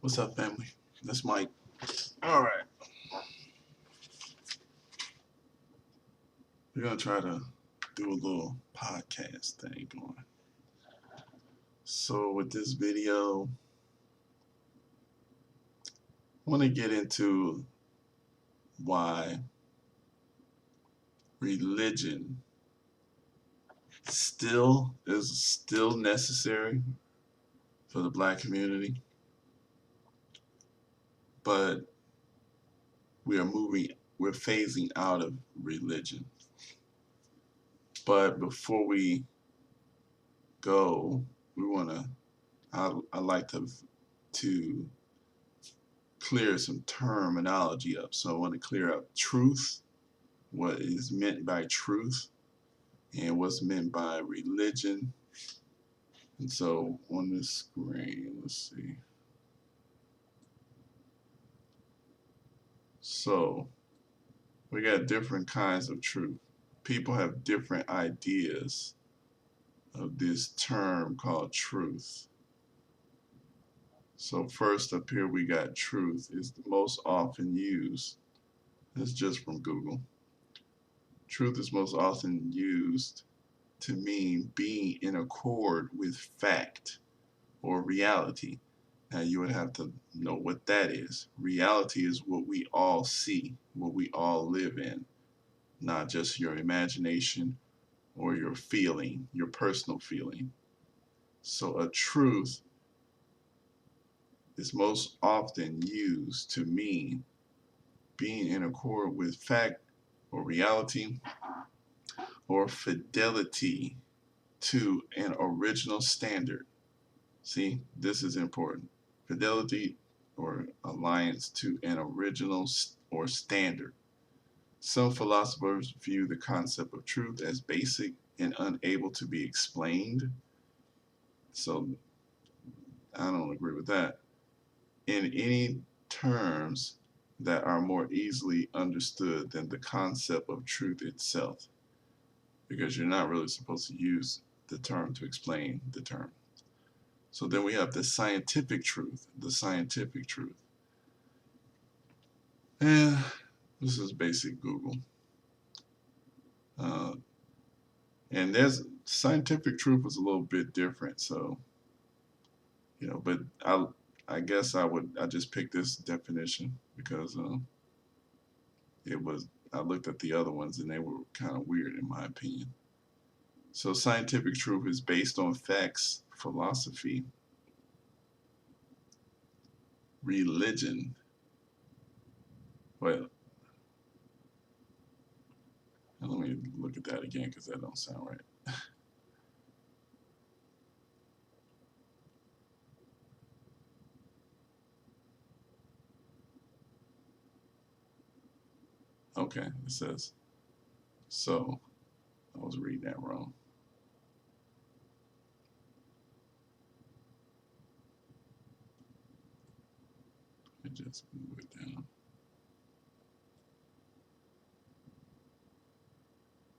What's up, family? This Mike. All right, we're gonna try to do a little podcast thing going. So with this video, I want to get into why religion still necessary for the black community, but we're phasing out of religion. But before we go, I like to clear some terminology up. So I want to clear up truth, what is meant by truth, and what's meant by religion. And so on this screen, let's see. So we got different kinds of truth. People have different ideas of this term called truth. So first up here we got truth is the most often used. This is just from Google. Truth is most often used to mean being in accord with fact or reality. Now you would have to know what that is. Reality is what we all see, what we all live in, not just your imagination or your feeling, your personal feeling. So a truth is most often used to mean being in accord with fact or reality or fidelity to an original standard. See, this is important. Fidelity or alliance to an original or standard. Some philosophers view the concept of truth as basic and unable to be explained. So I don't agree with that. In any terms that are more easily understood than the concept of truth itself, because you're not really supposed to use the term to explain the term. So then we have the scientific truth. The scientific truth. And this is basic Google. And there's scientific truth is a little bit different. So, but I guess I just picked this definition because I looked at the other ones and they were kind of weird in my opinion. So scientific truth is based on facts, philosophy, religion. Well, let me look at that again because that don't sound right. Okay, it says, so I was reading that wrong. I just move it down.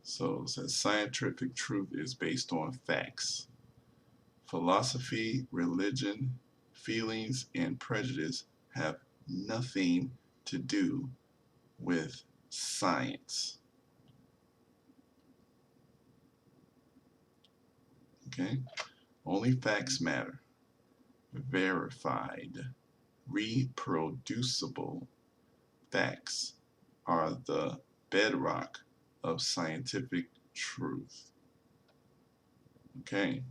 So it says scientific truth is based on facts. Philosophy, religion, feelings, and prejudice have nothing to do with science. Okay? Only facts matter. Verified, reproducible facts are the bedrock of scientific truth. Okay?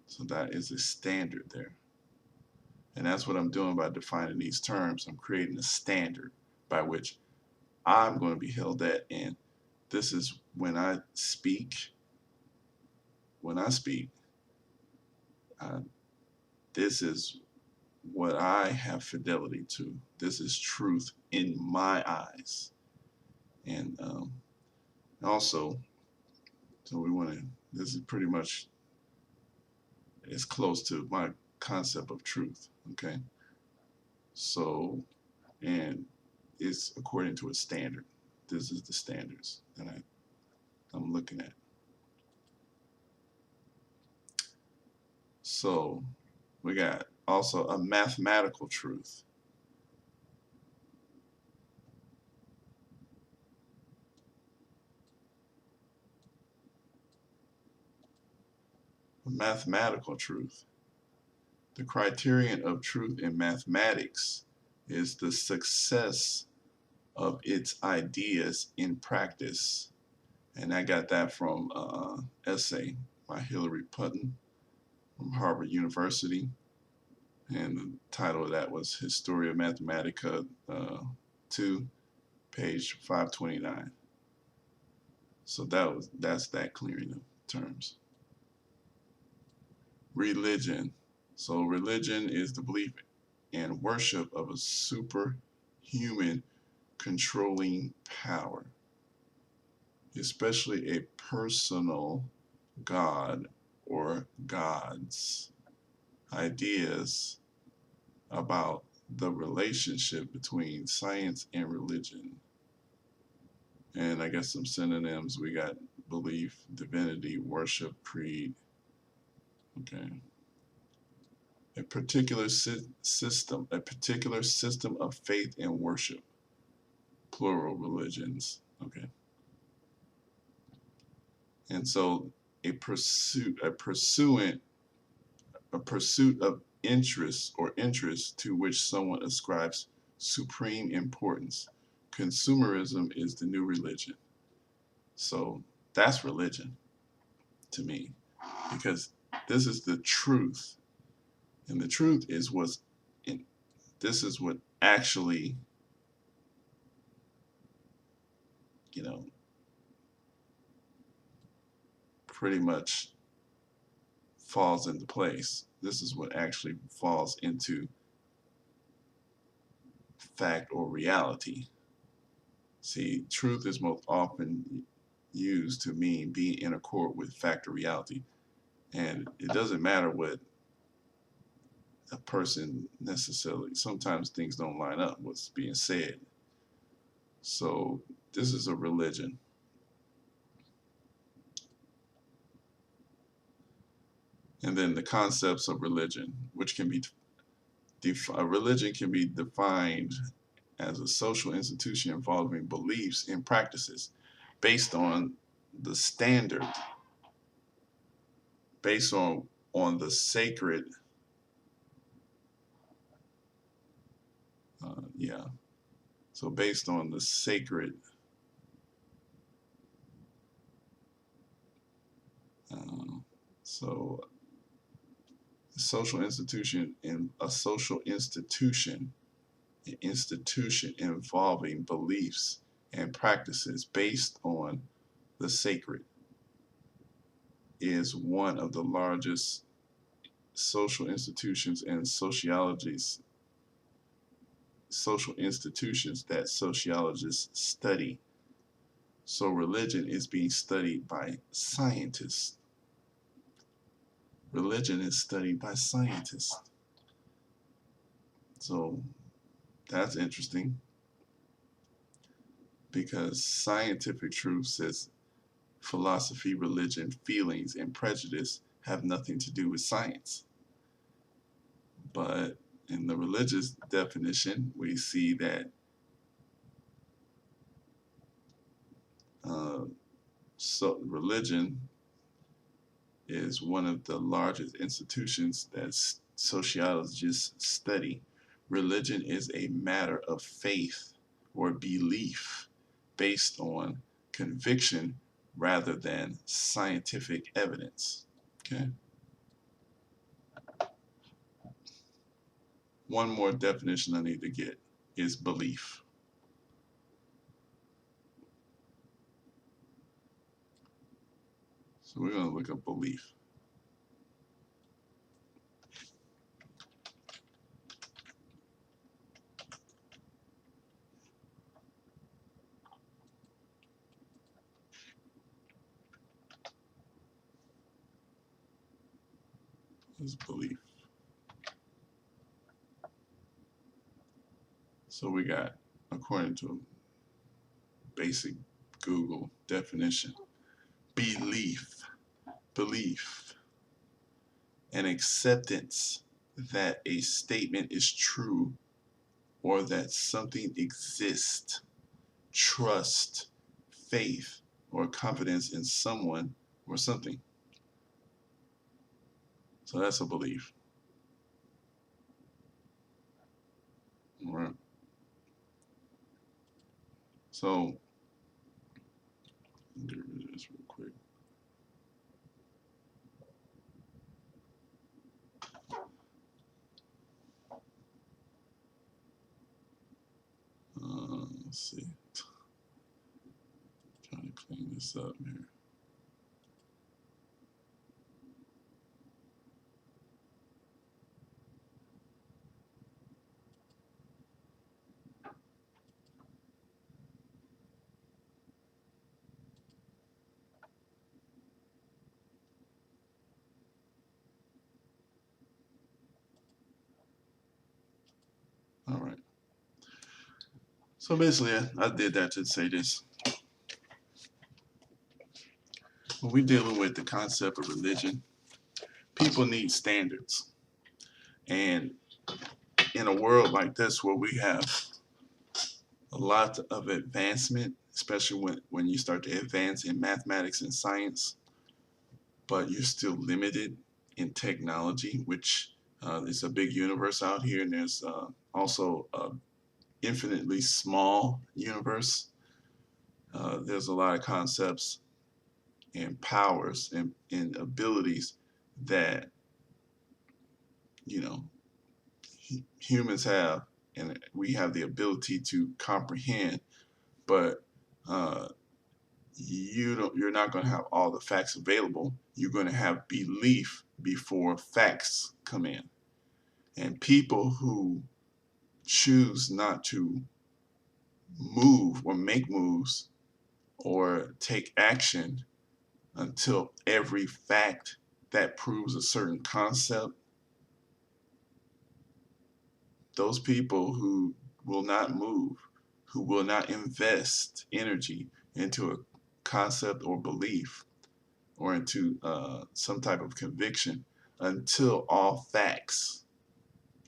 So that is a standard there. And that's what I'm doing by defining these terms. I'm creating a standard by which I'm going to be held at. And this is when I speak. This is what I have fidelity to. This is truth in my eyes. And also, so this is pretty much as close to my concept of truth. Okay. So, and it's according to a standard. This is the standards that I'm looking at. So we got also a mathematical truth. A mathematical truth. The criterion of truth in mathematics is the success of its ideas in practice. And I got that from an essay by Hillary Putnam from Harvard University. And the title of that was Historia Mathematica 2, page 529. So that's that clearing of terms. Religion. So religion is the belief and worship of a superhuman controlling power, especially a personal God or gods. Ideas about the relationship between science and religion. And I guess some synonyms we got: belief, divinity, worship, creed. Okay. A particular system of faith and worship. Plural religions. Okay. And so a pursuit of interest or interest to which someone ascribes supreme importance. Consumerism is the new religion. So that's religion to me, because this is the truth, and the truth is what's in. This is what actually, you know, pretty much falls into place. This is what actually falls into fact or reality. See, truth is most often used to mean being in accord with fact or reality. And it doesn't matter what a person necessarily, sometimes things don't line up what's being said. So this is a religion. And then the concepts of religion, which can be a religion can be defined as a social institution involving beliefs and practices based on the standard, based on the sacred, yeah. So based on the sacred, uh, so social institution in a social institution involving beliefs and practices based on the sacred is one of the largest social institutions and social institutions that sociologists study. So religion is being studied by scientists. Religion is studied by scientists. So that's interesting, because scientific truth says philosophy, religion, feelings, and prejudice have nothing to do with science. But in the religious definition, we see that so religion is one of the largest institutions that sociologists study. Religion is a matter of faith or belief based on conviction rather than scientific evidence. Okay. One more definition I need to get is belief. So we're going to look up belief. What is belief? So we got, according to basic Google definition, belief, an acceptance that a statement is true or that something exists, trust, faith, or confidence in someone or something. So that's a belief. All right. So get rid of this real quick. Let's see. Trying to clean this up here. All right. So basically, I did that to say this. When we're dealing with the concept of religion, people need standards. And in a world like this where we have a lot of advancement, especially when you start to advance in mathematics and science, but you're still limited in technology, which is a big universe out here, and there's also an infinitely small universe. There's a lot of concepts and powers and abilities that you know humans have, and we have the ability to comprehend, but uh, you're not going to have all the facts available. You're going to have belief before facts come in, and people who choose not to move or make moves or take action until every fact that proves a certain concept, those people who will not move, who will not invest energy into a concept or belief or into some type of conviction until all facts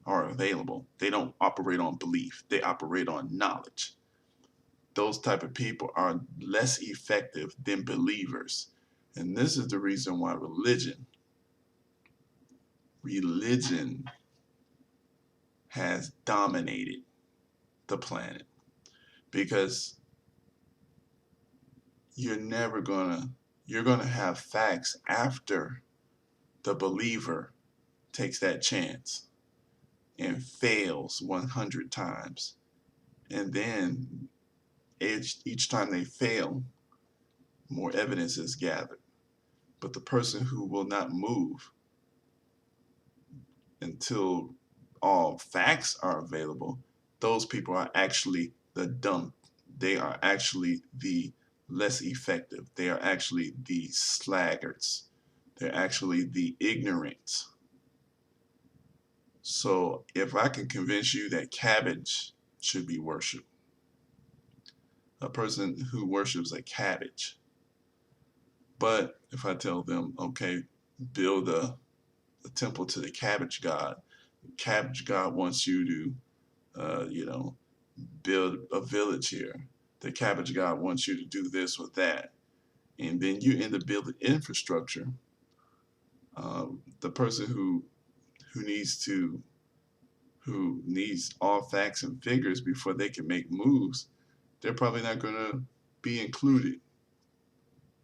are available. They don't operate on belief, they operate on knowledge. Those type of people are less effective than believers. And this is the reason why religion has dominated the planet, because you're never gonna you're gonna have facts after the believer takes that chance and fails 100 times, and then each time they fail, more evidence is gathered. But the person who will not move until all facts are available, those people are actually the dumb. They are actually the less effective. They are actually the slaggards. They're actually the ignorant. So if I can convince you that cabbage should be worshipped, a person who worships a cabbage, but if I tell them, okay, build a temple to the cabbage god wants you to, build a village here. The cabbage god wants you to do this or that, and then you end up building infrastructure. The person who needs to who needs all facts and figures before they can make moves, they're probably not going to be included,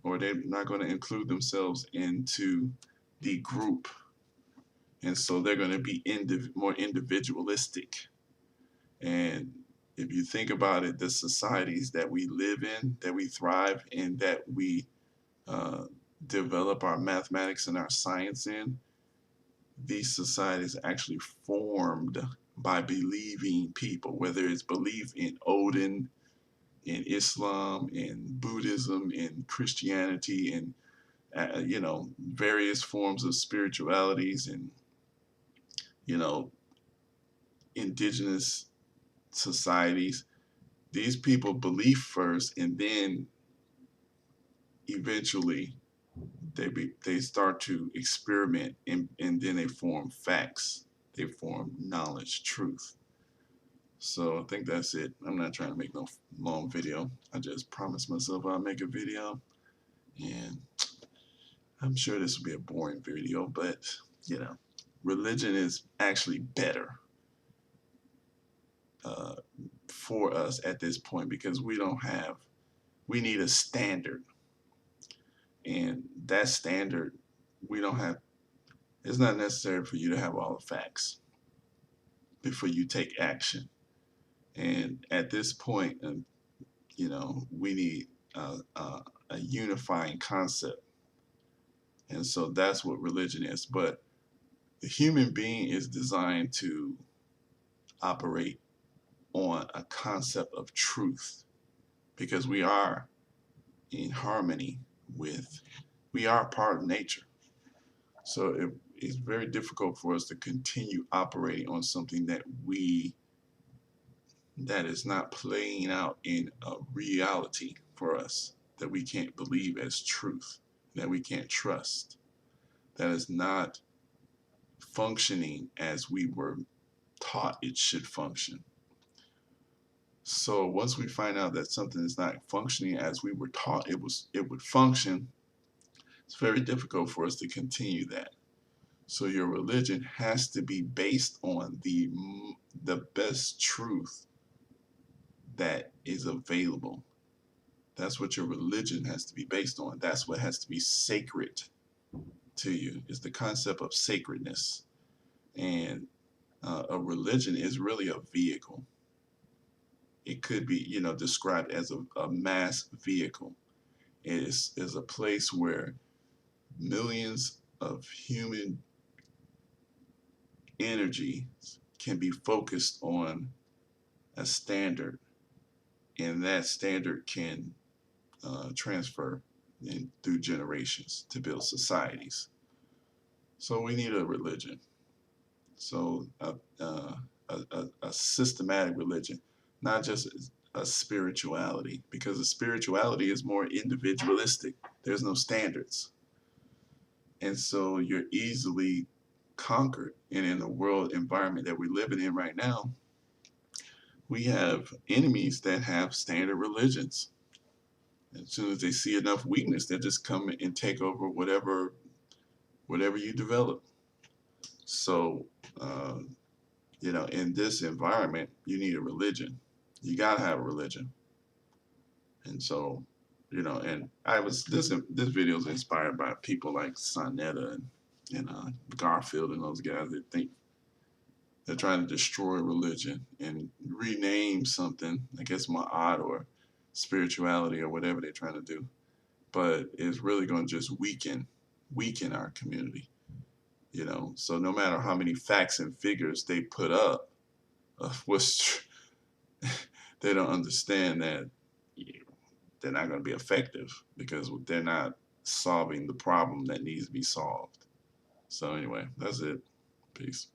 or they're not going to include themselves into the group, and so they're going to be more individualistic. And if you think about it, the societies that we live in, that we thrive in, that we uh, develop our mathematics and our science in, these societies actually formed by believing people, whether it's belief in Odin, in Islam, in Buddhism, in Christianity, and various forms of spiritualities, and you know indigenous societies. These people believe first, and then eventually they start to experiment, and then they form facts. they form knowledge, truth. So I think that's it. I'm not trying to make no long video. I just promised myself I'll make a video, and I'm sure this will be a boring video, but you know, religion is actually better uh, for us at this point because we need a standard, and that standard, we don't have, it's not necessary for you to have all the facts before you take action. And at this point, you know, we need a unifying concept. And so that's what religion is. But the human being is designed to operate on a concept of truth because we are in harmony with, we are part of nature. So it's very difficult for us to continue operating on something that is not playing out in a reality for us, that we can't believe as truth, that we can't trust, that is not functioning as we were taught it should function. So once we find out that something is not functioning as we were taught it would function, it's very difficult for us to continue that. So your religion has to be based on the best truth that is available. That's what your religion has to be based on. That's what has to be sacred to you, is the concept of sacredness. And a religion is really a vehicle. It could be, you know, described as a mass vehicle. It is a place where millions of human energy can be focused on a standard, and that standard can transfer through generations to build societies. So we need a religion. So a systematic religion, not just a spirituality, because a spirituality is more individualistic. There's no standards. And so you're easily conquered. And in the world environment that we're living in right now, we have enemies that have standard religions. As soon as they see enough weakness, they just come and take over whatever you develop. So, you know, in this environment, you need a religion. You gotta have a religion. And so, you know, and I was this video is inspired by people like Sonetta and Garfield and those guys that think they're trying to destroy religion and rename something, I guess Ma'at or spirituality or whatever they're trying to do. But it's really going to just weaken our community, you know. So no matter how many facts and figures they put up of they don't understand that they're not going to be effective because they're not solving the problem that needs to be solved. So anyway, that's it. Peace.